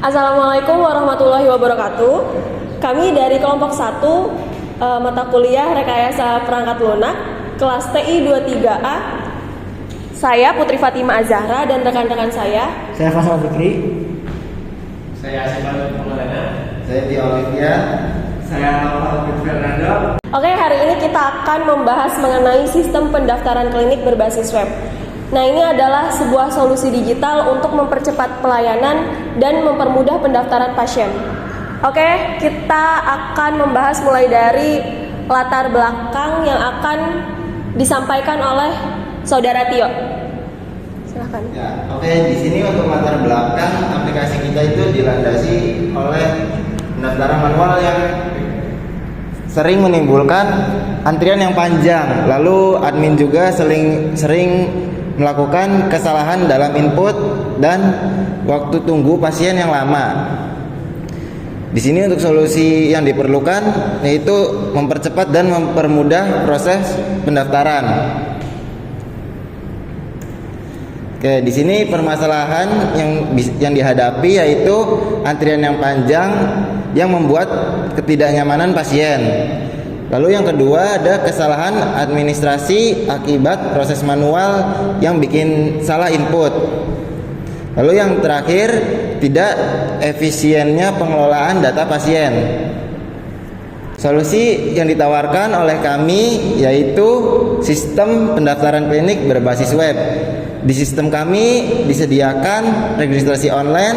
Assalamualaikum warahmatullahi wabarakatuh. Kami dari kelompok 1 mata kuliah Rekayasa Perangkat Lunak kelas TI 23A. Saya Putri Fatima Azahra dan rekan-rekan saya. Saya Faisal Fikri. Saya Asiman Pengelana. Saya Tia Olivia. Saya Alvin Fernando. Oke, hari ini kita akan membahas mengenai sistem pendaftaran klinik berbasis web. Nah, ini adalah sebuah solusi digital untuk mempercepat pelayanan dan mempermudah pendaftaran pasien. Oke, kita akan membahas mulai dari latar belakang yang akan disampaikan oleh Saudara Tio. Silahkan. Ya, oke. Di sini untuk latar belakang aplikasi kita itu dilandasi oleh pendaftaran manual yang sering menimbulkan antrian yang panjang. Lalu admin juga sering melakukan kesalahan dalam input dan waktu tunggu pasien yang lama. Di sini untuk solusi yang diperlukan yaitu mempercepat dan mempermudah proses pendaftaran. Oke, di sini permasalahan yang dihadapi yaitu antrian yang panjang yang membuat ketidaknyamanan pasien. Lalu yang kedua ada kesalahan administrasi akibat proses manual yang bikin salah input. Lalu yang terakhir tidak efisiennya pengelolaan data pasien. Solusi yang ditawarkan oleh kami yaitu sistem pendaftaran klinik berbasis web. Di sistem kami disediakan registrasi online,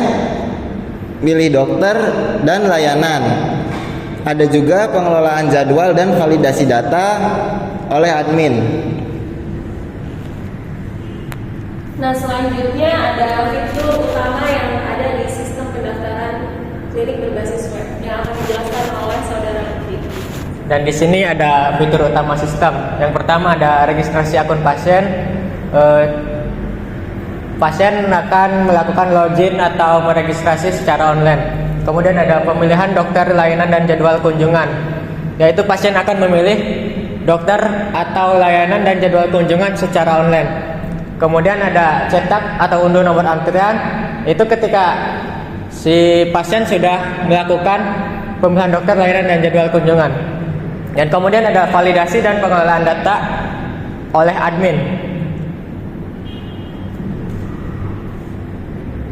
milih dokter dan layanan. Ada juga pengelolaan jadwal dan validasi data oleh admin. Nah, selanjutnya ada fitur utama yang ada di sistem pendaftaran klinik berbasis web yang akan dijelaskan oleh Saudara Fikri. Dan di sini ada fitur utama sistem. Yang pertama ada registrasi akun pasien. Pasien akan melakukan login atau meregistrasi secara online. Kemudian ada pemilihan dokter, layanan, dan jadwal kunjungan, yaitu pasien akan memilih dokter atau layanan dan jadwal kunjungan secara online. Kemudian ada cetak atau unduh nomor antrian, itu ketika si pasien sudah melakukan pemilihan dokter, layanan, dan jadwal kunjungan. Dan kemudian ada validasi dan pengelolaan data oleh admin.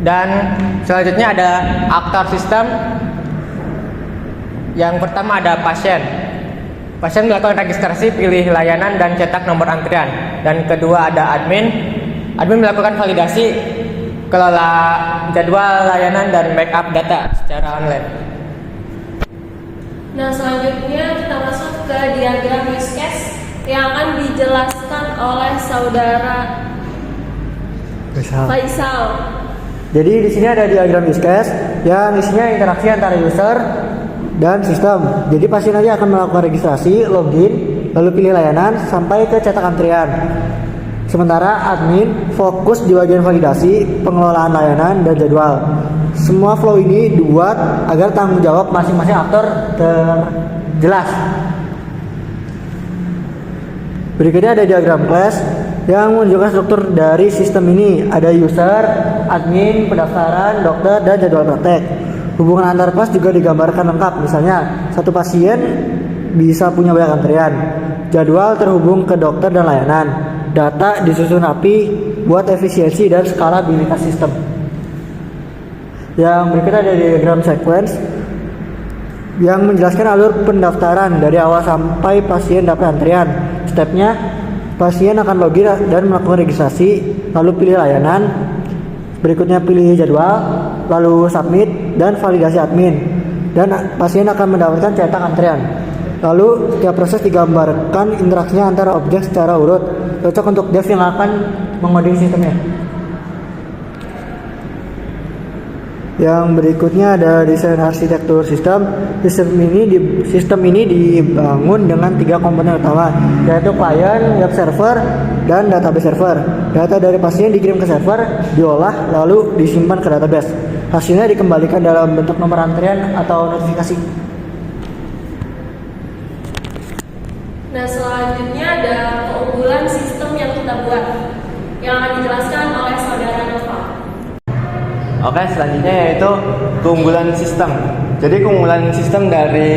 Dan selanjutnya ada aktor sistem. Yang pertama ada pasien. Pasien melakukan registrasi, pilih layanan, dan cetak nomor antrian. Dan kedua ada admin. Admin melakukan validasi, kelola jadwal layanan, dan backup data secara online. Nah, selanjutnya kita masuk ke diagram use case yang akan dijelaskan oleh Saudara Faisal. Jadi di sini ada diagram use case yang isinya interaksi antara user dan sistem. Jadi pasien nanti akan melakukan registrasi, login, lalu pilih layanan sampai ke cetak antrian. Sementara admin fokus di bagian validasi, pengelolaan layanan, dan jadwal. Semua flow ini dibuat agar tanggung jawab masing-masing aktor terjelas. Berikutnya ada diagram class yang menunjukkan struktur dari sistem ini. Ada user, admin, pendaftaran, dokter, dan jadwal praktek. Hubungan antar kelas juga digambarkan lengkap. Misalnya, satu pasien bisa punya banyak antrian. Jadwal terhubung ke dokter dan layanan. Data disusun rapi buat efisiensi dan skalabilitas sistem. Yang berikutnya ada diagram sequence yang menjelaskan alur pendaftaran dari awal sampai pasien dapat antrian. Stepnya, pasien akan login dan melakukan registrasi, lalu pilih layanan, berikutnya pilih jadwal, lalu submit dan validasi admin, dan pasien akan mendapatkan cetak antrian. Lalu setiap proses digambarkan interaksinya antara objek secara urut, cocok untuk dev yang akan mengoding sistemnya. Yang berikutnya ada desain arsitektur sistem. Sistem ini dibangun dengan 3 komponen utama, yaitu client, web server, dan database server. Data dari pasien dikirim ke server, diolah, lalu disimpan ke database. Hasilnya dikembalikan dalam bentuk nomor antrian atau notifikasi. Nah, selanjutnya ada keunggulan sistem yang kita buat yang akan dijelaskan oleh Saudara Nova. Oke, selanjutnya yaitu keunggulan sistem. Jadi keunggulan sistem dari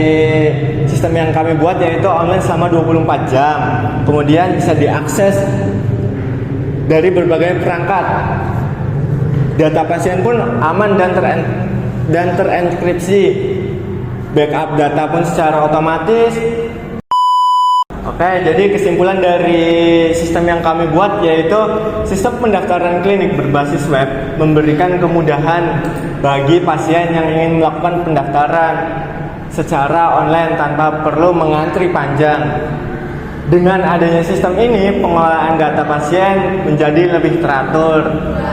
sistem yang kami buat yaitu online selama 24 jam. Kemudian bisa diakses dari berbagai perangkat. Data pasien pun aman dan terenkripsi. Backup data pun secara otomatis. Oke, jadi kesimpulan dari sistem yang kami buat yaitu sistem pendaftaran klinik berbasis web memberikan kemudahan bagi pasien yang ingin melakukan pendaftaran secara online tanpa perlu mengantri panjang. Dengan adanya sistem ini, pengelolaan data pasien menjadi lebih teratur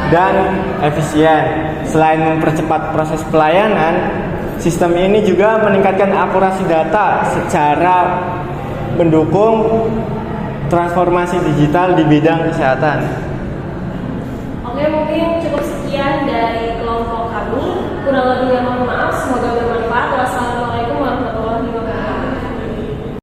dan efisien. Selain mempercepat proses pelayanan, sistem ini juga meningkatkan akurasi data secara mendukung transformasi digital di bidang kesehatan. Oke, mungkin cukup sekian dari kelompok kami. Kurang lebihnya mohon maaf.